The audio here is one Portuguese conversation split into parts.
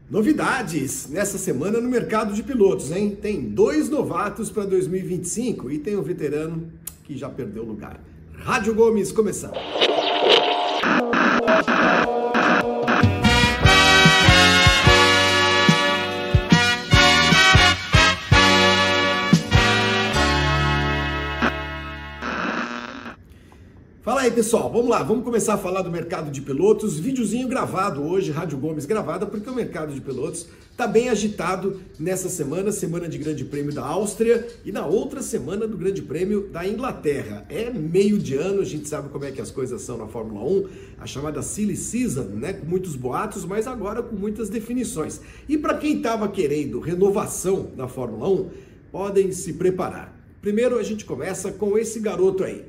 Novidades nessa semana no mercado de pilotos, hein? Tem 2 novatos para 2025 e tem um veterano que já perdeu lugar. Rádio Gomes começando. Fala aí, pessoal, vamos lá, vamos começar a falar do mercado de pilotos. Videozinho gravado hoje, Rádio Gomes gravada, porque o mercado de pilotos está bem agitado nessa semana, semana de Grande Prêmio da Áustria e na outra semana do Grande Prêmio da Inglaterra. É meio de ano, a gente sabe como é que as coisas são na Fórmula 1, a chamada Silly Season, né, com muitos boatos, mas agora com muitas definições. E para quem estava querendo renovação na Fórmula 1, podem se preparar. Primeiro a gente começa com esse garoto aí,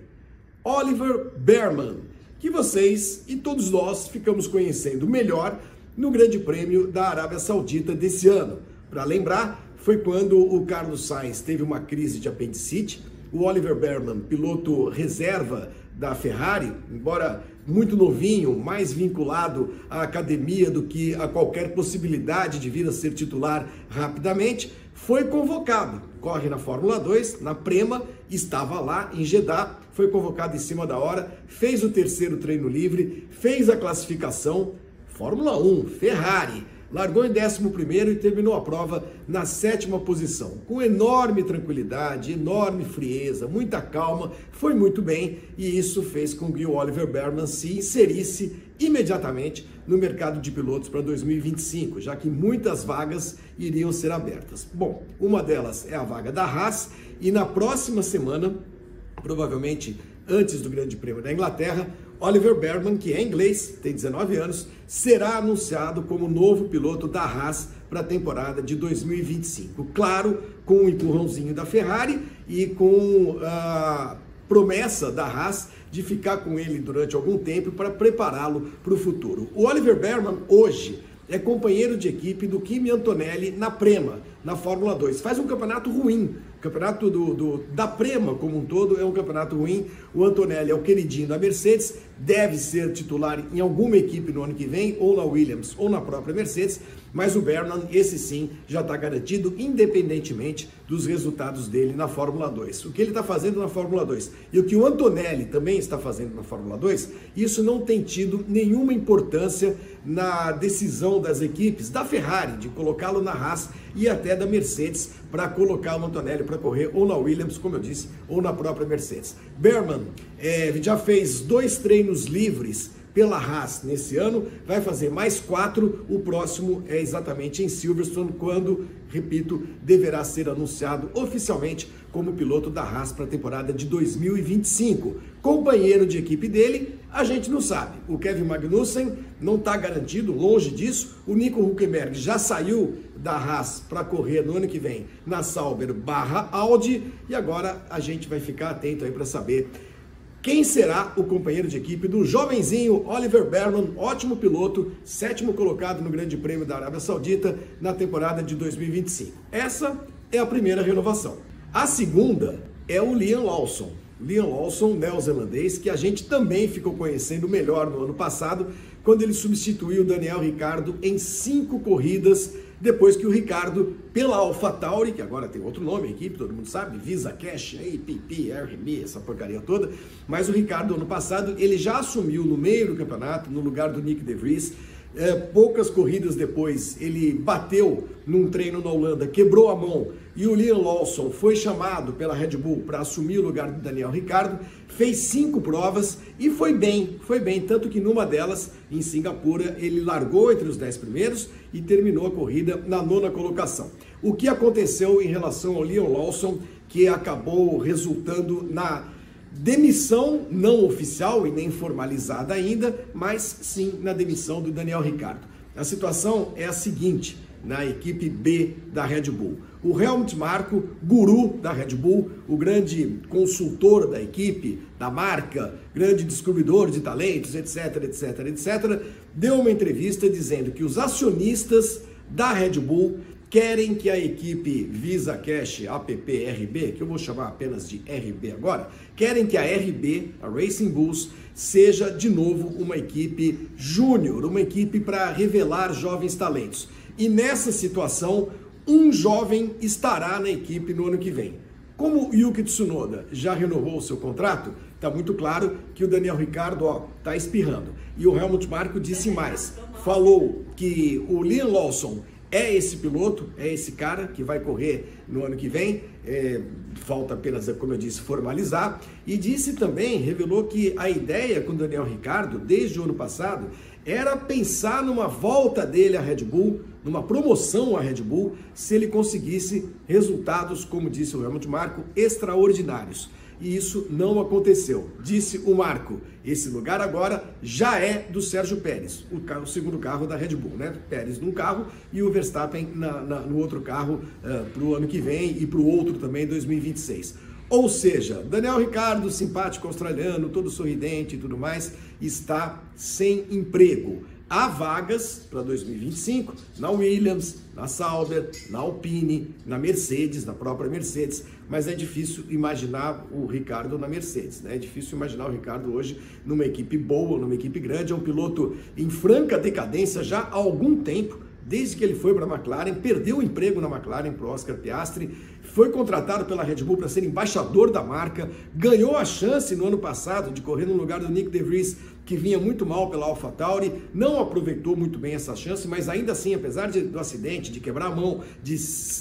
Oliver Bearman, que vocês e todos nós ficamos conhecendo melhor no Grande Prêmio da Arábia Saudita desse ano. Para lembrar, foi quando o Carlos Sainz teve uma crise de apendicite. O Oliver Bearman, piloto reserva da Ferrari, embora muito novinho, mais vinculado à academia do que a qualquer possibilidade de vir a ser titular rapidamente, foi convocado. Corre na Fórmula 2, na Prema, estava lá em Jeddah, foi convocado em cima da hora, fez o terceiro treino livre, fez a classificação, Fórmula 1, Ferrari, largou em 11º e terminou a prova na 7ª posição. Com enorme tranquilidade, enorme frieza, muita calma, foi muito bem e isso fez com que o Oliver Bearman se inserisse imediatamente no mercado de pilotos para 2025, já que muitas vagas iriam ser abertas. Bom, uma delas é a vaga da Haas e na próxima semana, provavelmente antes do Grande Prêmio da Inglaterra, Oliver Bearman, que é inglês, tem 19 anos, será anunciado como novo piloto da Haas para a temporada de 2025. Claro, com o empurrãozinho da Ferrari e com a promessa da Haas de ficar com ele durante algum tempo para prepará-lo para o futuro. O Oliver Bearman hoje é companheiro de equipe do Kimi Antonelli na Prema, na Fórmula 2. Faz um campeonato ruim. O campeonato da Prema como um todo é um campeonato ruim. O Antonelli é o queridinho da Mercedes, deve ser titular em alguma equipe no ano que vem, ou na Williams ou na própria Mercedes, mas o Bearman, esse sim, já está garantido, independentemente dos resultados dele na Fórmula 2. O que ele está fazendo na Fórmula 2 e o que o Antonelli também está fazendo na Fórmula 2, isso não tem tido nenhuma importância na decisão das equipes da Ferrari de colocá-lo na Haas e até da Mercedes para colocar o Antonelli para correr ou na Williams, como eu disse, ou na própria Mercedes. Bearman já fez 2 treinos livres pela Haas nesse ano, vai fazer mais 4, o próximo é exatamente em Silverstone, quando, repito, deverá ser anunciado oficialmente como piloto da Haas para a temporada de 2025. Companheiro de equipe dele, a gente não sabe. O Kevin Magnussen não está garantido, longe disso. O Nico Hülkenberg já saiu da Haas para correr no ano que vem na Sauber/Audi e agora a gente vai ficar atento aí para saber quem será o companheiro de equipe do jovenzinho Oliver Bearman, ótimo piloto, 7º colocado no Grande Prêmio da Arábia Saudita na temporada de 2025. Essa é a primeira renovação. A segunda é o Liam Lawson. Liam Lawson, neozelandês, que a gente também ficou conhecendo melhor no ano passado, quando ele substituiu o Daniel Ricciardo em 5 corridas, depois que o Ricciardo, pela AlphaTauri, que agora tem outro nome, a equipe, todo mundo sabe, Visa Cash, APP, RB, essa porcaria toda, mas o Ricciardo, ano passado, ele já assumiu no meio do campeonato, no lugar do Nick De Vries. Poucas corridas depois, ele bateu num treino na Holanda, quebrou a mão e o Liam Lawson foi chamado pela Red Bull para assumir o lugar do Daniel Ricciardo, fez 5 provas e foi bem, tanto que numa delas, em Singapura, ele largou entre os 10 primeiros e terminou a corrida na 9ª colocação. O que aconteceu em relação ao Liam Lawson, que acabou resultando na demissão não oficial e nem formalizada ainda, mas sim na demissão do Daniel Ricciardo. A situação é a seguinte, na equipe B da Red Bull. O Helmut Marko, guru da Red Bull, o grande consultor da equipe, da marca, grande descobridor de talentos, etc, deu uma entrevista dizendo que os acionistas da Red Bull querem que a equipe Visa Cash APP-RB, que eu vou chamar apenas de RB agora, querem que a RB, a Racing Bulls, seja de novo uma equipe júnior, uma equipe para revelar jovens talentos. E nessa situação, um jovem estará na equipe no ano que vem. Como o Yuki Tsunoda já renovou o seu contrato, está muito claro que o Daniel Ricciardo está espirrando. E o Helmut Marko disse mais, falou que o Liam Lawson é esse piloto, é esse cara que vai correr no ano que vem, falta apenas, como eu disse, formalizar, e disse também, revelou que a ideia com o Daniel Ricciardo, desde o ano passado, era pensar numa volta dele à Red Bull, numa promoção à Red Bull, se ele conseguisse resultados, como disse o Helmut Marko, extraordinários. E isso não aconteceu. Disse o Marko, esse lugar agora já é do Sérgio Pérez, o segundo carro da Red Bull, né? Pérez num carro e o Verstappen no outro carro para o ano que vem e para o outro também, 2026. Ou seja, Daniel Ricciardo, simpático australiano, todo sorridente e tudo mais, está sem emprego. Há vagas para 2025 na Williams, na Sauber, na Alpine, na Mercedes, na própria Mercedes, mas é difícil imaginar o Ricciardo na Mercedes, né? É difícil imaginar o Ricciardo hoje numa equipe boa, numa equipe grande, é um piloto em franca decadência já há algum tempo, desde que ele foi para a McLaren, perdeu o emprego na McLaren para o Oscar Piastri, foi contratado pela Red Bull para ser embaixador da marca, ganhou a chance no ano passado de correr no lugar do Nick De Vries, que vinha muito mal pela AlphaTauri, não aproveitou muito bem essa chance, mas ainda assim, apesar do acidente, de quebrar a mão, de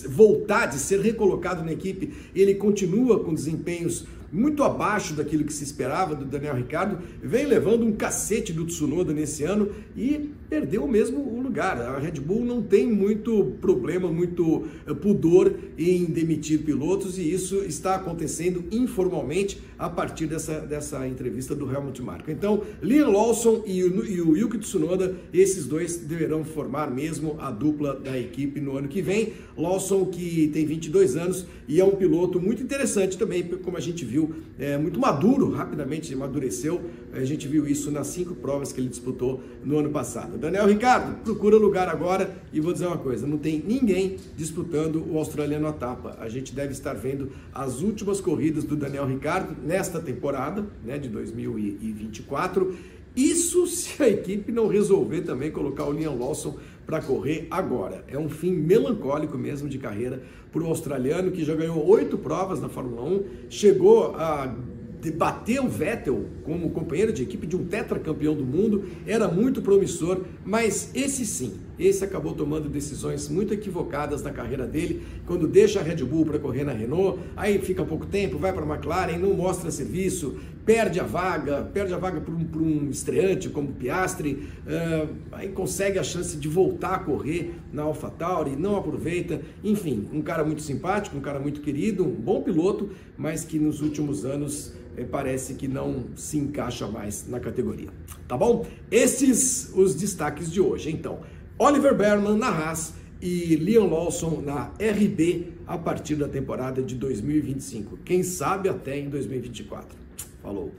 voltar, de ser recolocado na equipe, ele continua com desempenhos muito abaixo daquilo que se esperava do Daniel Ricciardo, vem levando um cacete do Tsunoda nesse ano e perdeu mesmo o lugar. A Red Bull não tem muito problema, muito pudor em demitir pilotos e isso está acontecendo informalmente a partir dessa entrevista do Helmut Marko. Então, Liam Lawson e o Yuki Tsunoda, esses dois deverão formar mesmo a dupla da equipe no ano que vem. Lawson, que tem 22 anos e é um piloto muito interessante também, como a gente viu, muito maduro, rapidamente amadureceu. A gente viu isso nas 5 provas que ele disputou no ano passado. Daniel Ricciardo procura lugar agora e vou dizer uma coisa, não tem ninguém disputando o australiano à tapa. A gente deve estar vendo as últimas corridas do Daniel Ricciardo nesta temporada, né, de 2024. Isso se a equipe não resolver também colocar o Liam Lawson para correr agora. É um fim melancólico mesmo de carreira para o australiano, que já ganhou 8 provas na Fórmula 1, chegou a bater o Vettel como companheiro de equipe de um tetracampeão do mundo, era muito promissor, mas esse acabou tomando decisões muito equivocadas na carreira dele, quando deixa a Red Bull para correr na Renault, aí fica pouco tempo, vai para a McLaren, não mostra serviço, perde a vaga para um estreante como o Piastri, aí consegue a chance de voltar a correr na AlphaTauri, não aproveita, enfim, um cara muito simpático, um cara muito querido, um bom piloto, mas que nos últimos anos parece que não se encaixa mais na categoria, tá bom? Esses os destaques de hoje, então. Oliver Bearman na Haas e Liam Lawson na RB a partir da temporada de 2025. Quem sabe até em 2024. Falou!